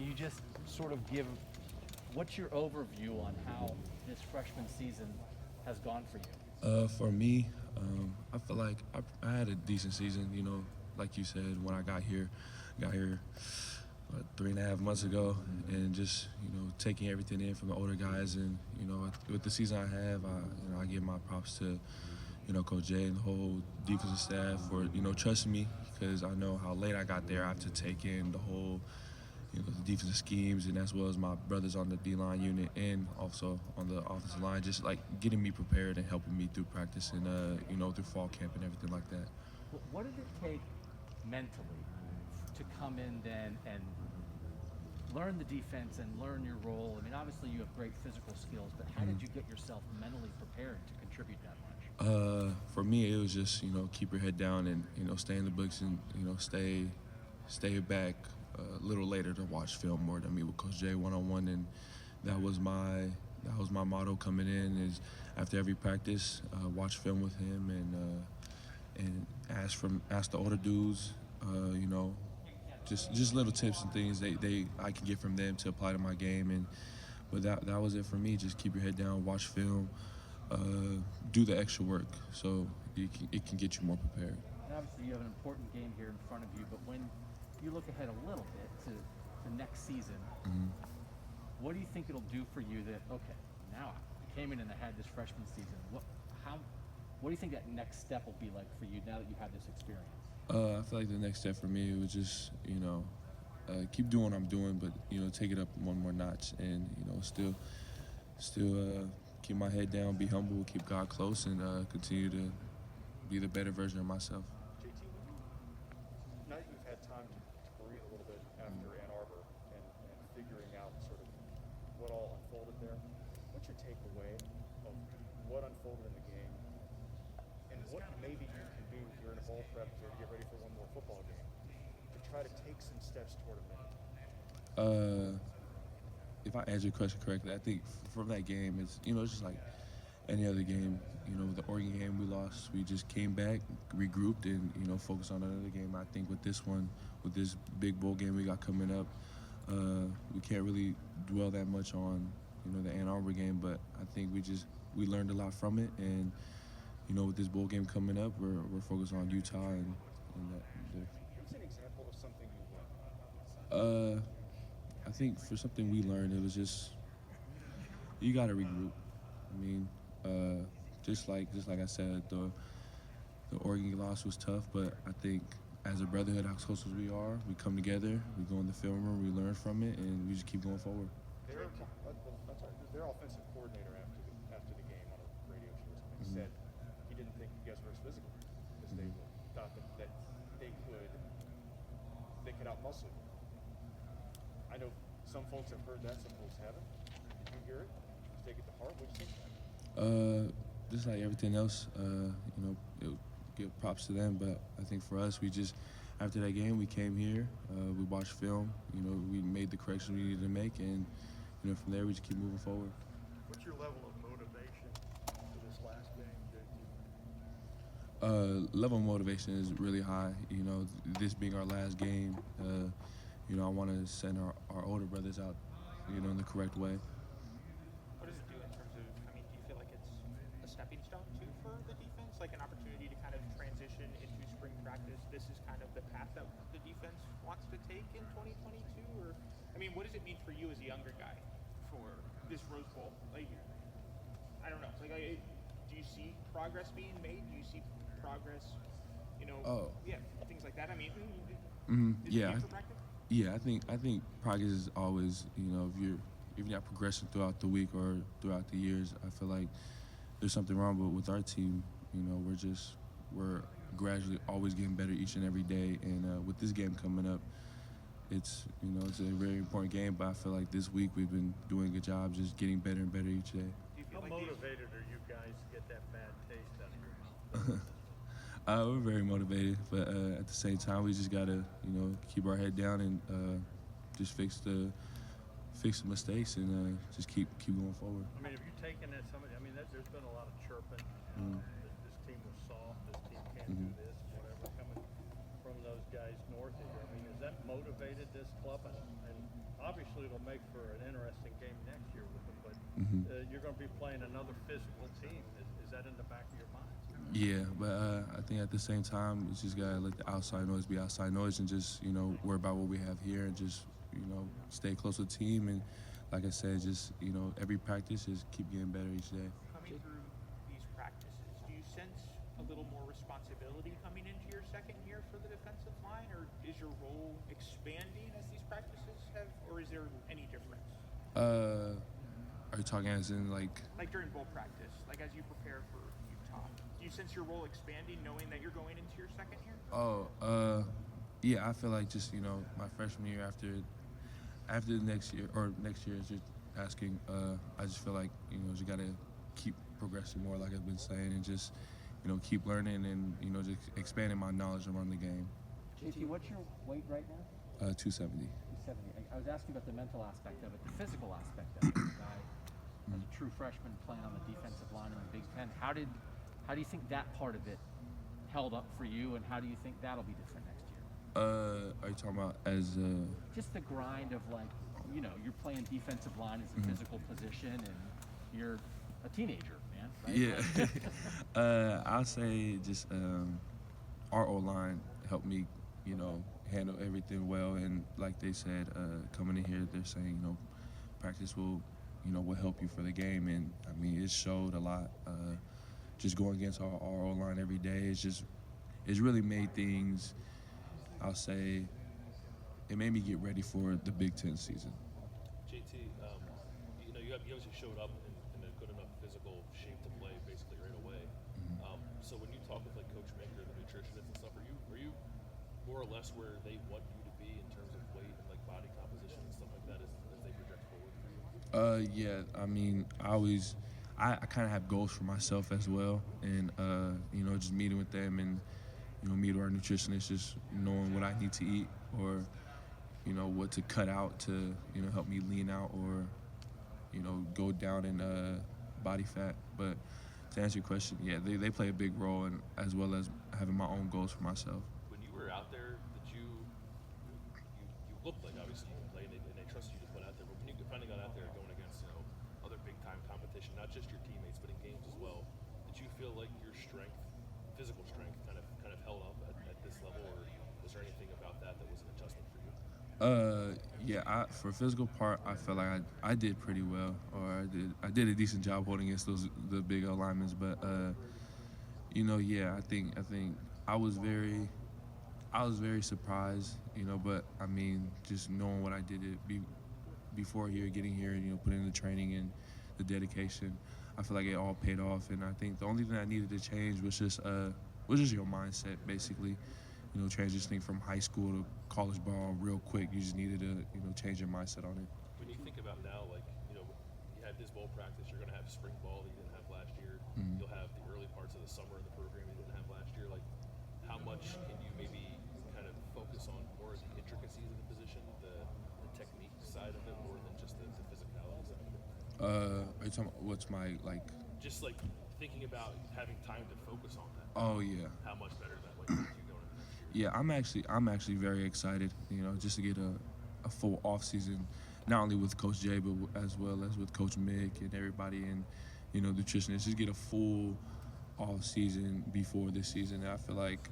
you just sort of give what's your overview on how this freshman season has gone for you? For me, I feel like I had a decent season. You know, like you said, when I got here 3.5 months ago, and just taking everything in from the older guys, and with the season I have, I give my props to Coach Jay and the whole defensive staff for trusting me, because I know how late I got there. I have to take in the whole the defensive schemes, and as well as my brothers on the D-line unit and also on the offensive line, just like getting me prepared and helping me through practice and through fall camp and everything like that. What did it take mentally to come in then and learn the defense and learn your role? I mean, obviously you have great physical skills, but how did you get yourself mentally prepared to contribute that much? For me, it was just keep your head down and stay in the books and stay back a little later to watch film more than me with Coach Jay one-on-one, and that was my motto coming in, is after every practice, watch film with him and ask the older dudes, just little tips and things I can get from them to apply to my game. But that was it for me. Just keep your head down, watch film, do the extra work, so it can get you more prepared. And obviously you have an important game here in front of you, but when you look ahead a little bit to next season, what do you think it'll do for you that, okay, now I came in and I had this freshman season. What do you think that next step will be like for you now that you have this experience? I feel like the next step for me was just, keep doing what I'm doing, but, take it up one more notch and, still keep my head down, be humble, keep God close, and continue to be the better version of myself. JT, now that you've had time to breathe a little bit after Ann Arbor and figuring out sort of what all unfolded there, what's your takeaway of what unfolded in the game, and what maybe you can do here in a bowl prep to get ready for one more football game to try to take some steps toward a win? If I answer your question correctly, I think from that game, it's just like any other game. The Oregon game we lost, we just came back, regrouped, and focused on another game. I think with this one, with this big bowl game we got coming up, we can't really dwell that much on the Ann Arbor game, but I think we learned a lot from it, and with this bowl game coming up, we're focused on Utah and that. Give us an example of something you learned. I think for something we learned, it was just you got to regroup. I mean, just like I said, the Oregon loss was tough, but I think as a brotherhood, as close as we are, we come together, we go in the film room, we learn from it, and we just keep going forward. Their offensive coordinator after the game on a radio show said he didn't think you guys were as physical because they thought that they could outmuscle you. I know some folks have heard that, some folks haven't. Did you hear it? Did you take it to heart? What did you think? Just like everything else, give props to them. But I think for us, after that game, we came here, we watched film, we made the corrections we needed to make, and from there we just keep moving forward. What's your level of motivation for this last game, JT? Level of motivation is really high. This being our last game, I want to send our older brothers out, in the correct way. What does it do in terms of, do you feel like it's a stepping stone too for the defense? Like an opportunity to kind of transition into spring practice? This is kind of the path that the defense wants to take in 2022? Or, what does it mean for you as a younger guy for this Rose Bowl? Like, I don't know. Like, do you see progress being made? Do you see progress, things like that? Yeah. Yeah, I think progress is always, if you're not progressing throughout the week or throughout the years, I feel like there's something wrong. But with our team, we're gradually always getting better each and every day. And with this game coming up, it's a very important game. But I feel like this week we've been doing a good job, just getting better and better each day. How motivated are you guys to get that bad taste out of your mouth? We're very motivated, but at the same time, we just gotta, keep our head down and just fix the mistakes and just keep going forward. Have you taken that? There's been a lot of chirping. This team was soft. This team can't do this, whatever, coming from those guys north of here. Has that motivated this club? And obviously it'll make for an interesting game next year with them, but you're going to be playing another physical team. Is that in the back of your mind? Yeah, but I think at the same time, we just gotta let the outside noise be outside noise and just, you know, worry about what we have here and just, you know, stay close to the team. And like I said, just, you know, every practice just keep getting better each day. Coming through these practices, do you sense a little more responsibility coming into your second year for the defensive line, or is your role expanding as these practices have, or is there any difference? Are you talking as in like During bowl practice, like as you prepare for Utah, do you sense your role expanding knowing that you're going into your second year? yeah, I feel like just, you know, my freshman year after the next year is just asking, I just feel like, you know, you got to keep progressing more, like I've been saying, and just, you know, keep learning and, you know, just expanding my knowledge around the game. JT, what's your weight right now? 270. 270. I was asking about the mental aspect of it, the physical aspect of it. A guy as a true freshman playing on the defensive line in the Big Ten. How do you think that part of it held up for you, and how do you think that'll be different next year? Are you talking about as Just the grind of, like, you know, you're playing defensive line as a physical position, and you're a teenager, man, right? Yeah. I'll say just our O-line helped me, you know, handle everything well. And like they said, coming in here, they're saying, you know, practice will help you for the game. And, I mean, it showed a lot. Just going against our O-line every day, it's really made things, I'll say, it made me get ready for the Big Ten season. JT, you know, you obviously showed up in a good enough physical shape to play basically right away. So when you talk with like Coach Maker, the nutritionist and stuff, are you more or less where they want you to be in terms of weight and like body composition and stuff like that as they project forward for you? Yeah, I mean, I kind of have goals for myself as well, and you know, just meeting with them and, you know, meeting our nutritionist, just knowing what I need to eat or, you know, what to cut out to, you know, help me lean out or, you know, go down in body fat. But to answer your question, yeah, they play a big role, and as well as having my own goals for myself. When you were out there, did you looked like obviously you can play and they trusted you to put out there, but when you finally got out there going against, you know, other big time competition, not just your teammates but in games as well, did you feel like your strength, physical strength, kind of held up at this level, or was there anything about that was an adjustment for you? Yeah, for physical part, I felt like I did pretty well, or I did a decent job holding against the big alignments. But you know, yeah, I think I was very surprised, you know. But I mean, just knowing what I did before getting here, you know, putting in the training and the dedication, I feel like it all paid off. And I think the only thing I needed to change was just your mindset, basically. You know, transitioning from high school to college ball real quick, you just needed to, you know, change your mindset on it. When you think about now, like, you know, you had this bowl practice, you're going to have spring ball that you didn't have last year. You'll have the early parts of the summer in the program you didn't have last year. Like, how much can you maybe kind of focus on more of the intricacies of the position, the technique side of it, more than just the physicality side of it? Are you talking about what's my, like? Just, like, thinking about having time to focus on that. Oh, yeah. How much better that makes you going into next year? Yeah, I'm actually very excited, you know, just to get a full off season, not only with Coach Jay, but as well as with Coach Mick and everybody, and, you know, nutritionists, just get a full off season before this season. And I feel like,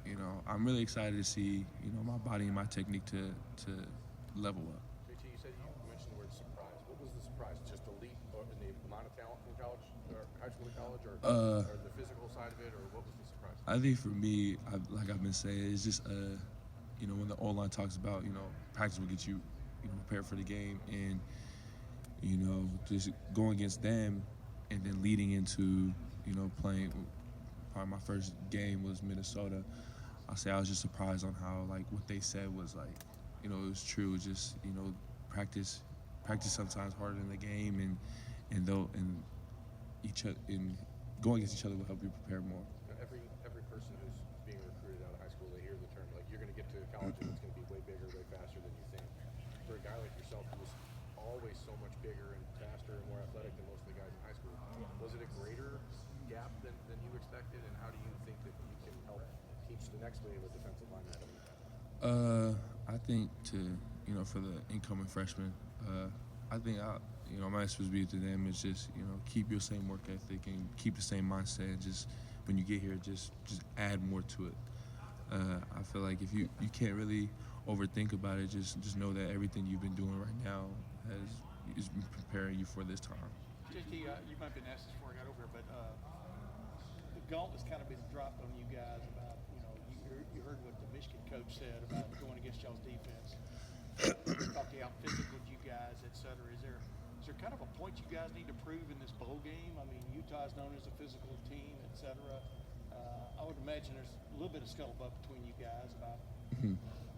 you know, I'm really excited to see, you know, my body and my technique to level up. JT, you said you mentioned the word surprise. What was the surprise? Just the leap in the amount of talent in college, or high school to college, or the physical side of it, or what was the surprise? I think for me, like I've been saying, it's just, you know, when the O-line talks about, you know, practice will get you, you know, prepared for the game, and, you know, just going against them and then leading into, you know, playing, probably my first game was Minnesota. I'll say I was just surprised on how, like, what they said was, like, you know, it was true. Just, you know, practice sometimes harder than the game, and going against each other will help you prepare more. Every person who's being recruited out of high school, they hear the term, like, you're going to get to college and it's going to be way bigger, way faster than you think. For a guy like yourself who was always so much bigger and faster and more athletic than most of the guys in high school, was it a greater gap than you expected, and how do you think that you can help teach the next wave of defensive linemen? I think for the incoming freshmen, I think my message would be to them is just keep your same work ethic and keep the same mindset. And just when you get here, just add more to it. I feel like if you can't really overthink about it, just know that everything you've been doing right now is preparing you for this time. JT, you might have been asked this before I got over here, but the gauntlet's kind of been dropped on you guys about, you heard what the Michigan coach said about going against y'all's defense. Talked out physical with you guys, et cetera. Is there kind of a point you guys need to prove in this bowl game? I mean, Utah's known as a physical team, et cetera. I would imagine there's a little bit of scuttlebutt between you guys about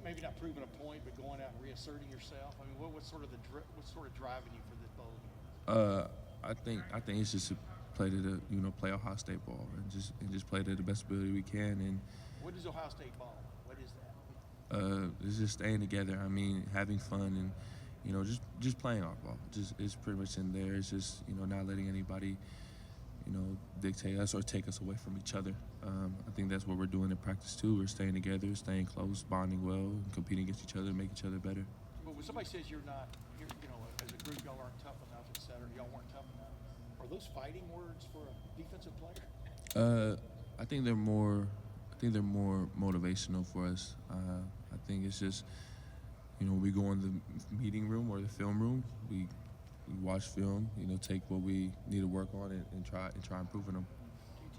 maybe not proving a point, but going out and reasserting yourself. I mean, what's sort of driving you for this bowl game? I think it's just to play play Ohio State ball and just play to the best ability we can. And What is Ohio State ball? What is that? it's just staying together. I mean, having fun and just playing our ball. It's pretty much in there. It's just not letting anybody dictate us or take us away from each other. I think that's what we're doing in practice too. We're staying together, staying close, bonding well, and competing against each other to make each other better. But when somebody says you're as a group, y'all aren't tough enough, et cetera, y'all weren't tough enough, are those fighting words for a defensive player? I think they're more motivational for us. I think it's just we go in the meeting room or the film room. We watch film. Take what we need to work on and try improving them.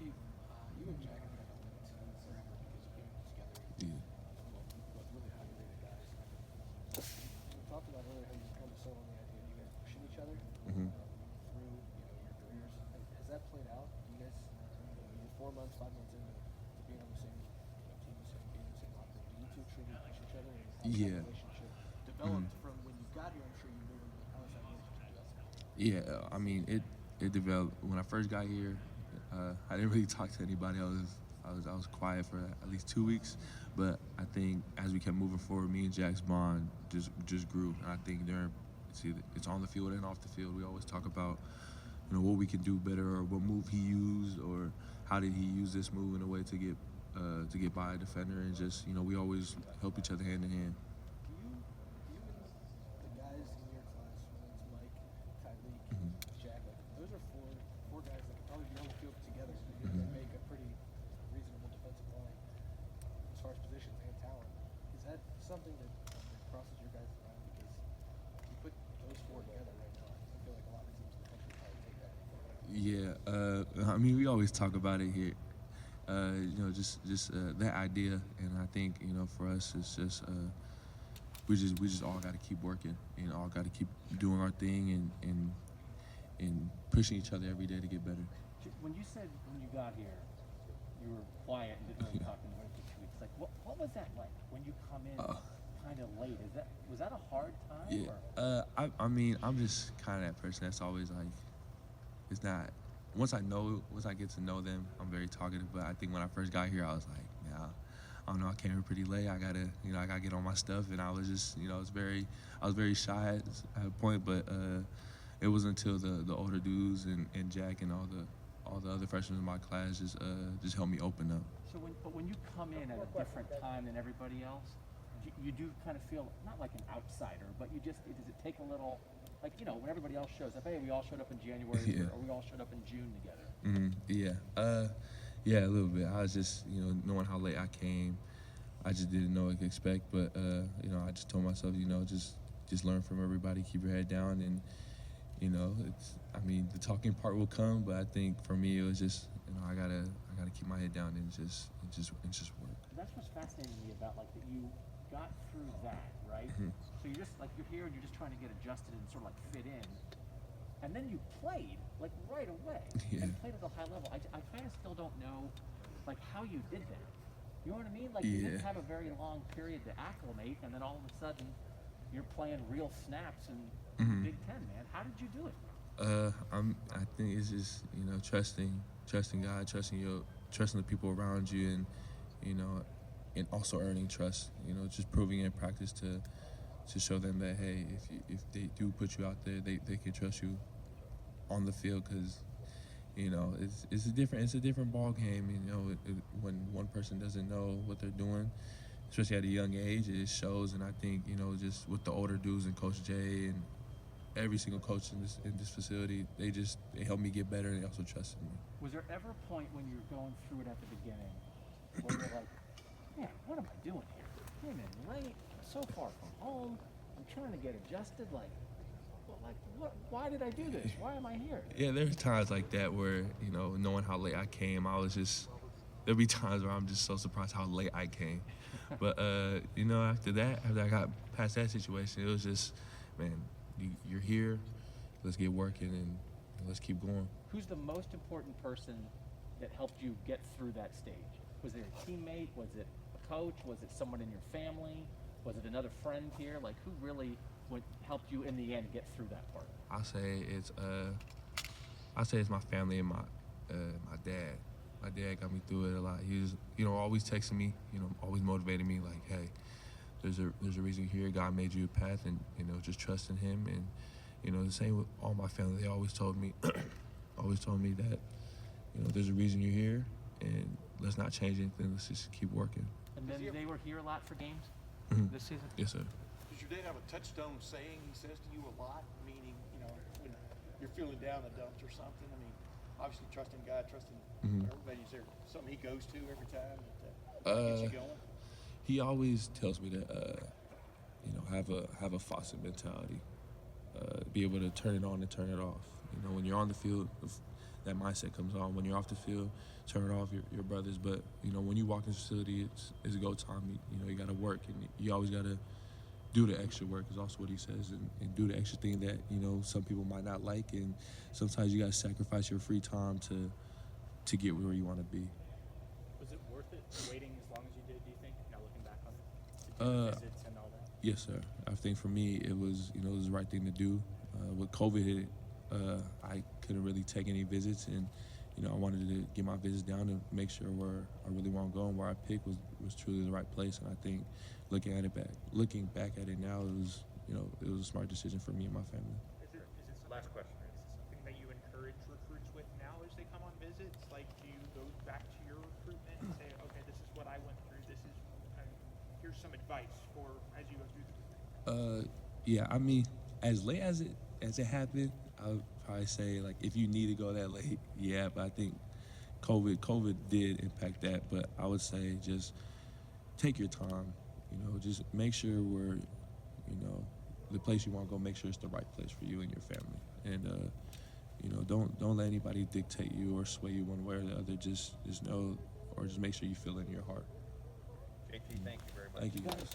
JT, you and Jack have been on the team forever because you came together. Yeah. Both really highly rated guys. We talked about earlier how you kind of sold on the idea of you guys pushing each other Mm-hmm. through your careers. Has that played out? You guys, you're 4 months, 5 months into being on the same team, the same game, the same locker room. Do you two truly push each other? And how has Yeah. that relationship developed from when you got here? I'm sure you knew. How has that relationship developed? Yeah, I mean it developed when I first got here. I didn't really talk to anybody. I was quiet for at least 2 weeks, but I think as we kept moving forward, me and Jack's bond just grew. And I think it's on the field and off the field. We always talk about what we can do better, or what move he used, or how did he use this move in a way to get by a defender, and just we always help each other hand in hand. Do you and the guys in your class, whether it's Mike, Tyreek, Jack, those are four guys that could probably be on the field together and make a pretty reasonable defensive line as far as positions and talent. Is that something that crosses your guys' mind? Because you put those four together right now, I feel like a lot of teams in the country probably take that. Yeah, I mean, we always talk about it here. Just that idea, and I think for us, it's just we just all got to keep working and all got to keep doing our thing and pushing each other every day to get better. When you said when you got here, you were quiet and didn't really talk anybody for 2 weeks. Like, what was that like when you come in kind of late? Was that a hard time? Yeah, Or? I mean, I'm just kind of that person that's always like, it's not. Once I get to know them, I'm very talkative. But I think when I first got here, I was like, yeah, I don't know, I came here pretty late. I gotta get on my stuff, and I was just, I was very shy at a point. But it wasn't until the older dudes and Jack and all the other freshmen in my class just helped me open up. So when you come in at a different time than everybody else, you do kind of feel not like an outsider, but does it take a little, like when everybody else shows up? Hey, we all showed up in January, Yeah. or we all showed up in June together. Mm-hmm. Yeah. Yeah, a little bit. I was just, knowing how late I came, I just didn't know what to expect. But, I just told myself, just learn from everybody, keep your head down. And, the talking part will come. But I think for me, it was just, I gotta keep my head down and just work. That's what's fascinating to me about that you got through that, right? Mm-hmm. So you're just you're here and you're just trying to get adjusted and sort of fit in. And then you played right away Yeah. and played at a high level. I kind of still don't know how you did that. You know what I mean? You didn't have a very long period to acclimate, and then all of a sudden you're playing real snaps in Big Ten, man. How did you do it? I think it's just trusting God, trusting the people around you, and and also earning trust. Just proving in practice to show them that, hey, if they do put you out there, they can trust you on the field, because it's a different ball game. When one person doesn't know what they're doing, especially at a young age, it shows. And I think, you know, just with the older dudes and Coach Jay and every single coach in this facility, they helped me get better and they also trusted me. Was there ever a point when you were going through it at the beginning where you're like, man, what am I doing here? Came in late, I'm so far from home, I'm trying to get adjusted, why did I do this? Why am I here? Yeah, there's times like that where, you know, knowing how late I came, there'll be times where I'm just so surprised how late I came. But, you know, after I got past that situation, it was just, man, you're here, let's get working and let's keep going. Who's the most important person that helped you get through that stage? Was it a teammate? Was it a coach? Was it someone in your family? Was it another friend here? Like, who really helped you in the end get through that part? I say it's my family and my dad. My dad got me through it a lot. He was, you know, always texting me, you know, always motivating me like, hey, there's a reason you're here. God made you a path, and, you know, just trust in him. And, you know, the same with all my family. They always told me that, you know, there's a reason you're here, and let's not change anything. Let's just keep working. And then they were here a lot for games this season? Yes, sir. Does your dad have a touchstone saying he says to you a lot? Meaning, you know, when you're feeling down in the dumps or something? I mean, obviously trusting God, trusting everybody. Is there something he goes to every time that gets you going? He always tells me to, you know, have a faucet mentality. Be able to turn it on and turn it off. You know, when you're on the field, that mindset comes on. When you're off the field, turn it off. Your brothers. But, you know, when you walk in the facility, it's go time. You know, you got to work, and you always got to do the extra work is also what he says, and do the extra thing that, you know, some people might not like, and sometimes you got to sacrifice your free time to get where you want to be. Was it worth it waiting as long as you did, do you think, now looking back on it? To do the visits and all that? Yes, sir. I think for me, it was, you know, it was the right thing to do. With COVID hit, I couldn't really take any visits, and, you know, I wanted to get my visits down to make sure where I really want to go and where I picked was truly the right place. And I think looking back at it now, it was a smart decision for me and my family. Is it last question? Is it something that you encourage recruits with now as they come on visits? Like, do you go back to your recruitment and say, okay, this is what I went through. Here's some advice for as you go through the recruitment? Yeah, I mean, as late as it happened, I would probably say, like, if you need to go that late, yeah. But I think COVID did impact that. But I would say just take your time. You know, just make sure the place you want to go, make sure it's the right place for you and your family. And you know, don't let anybody dictate you or sway you one way or the other. Just know, or just make sure you feel it in your heart. JT, thank you very much. Thank you, guys.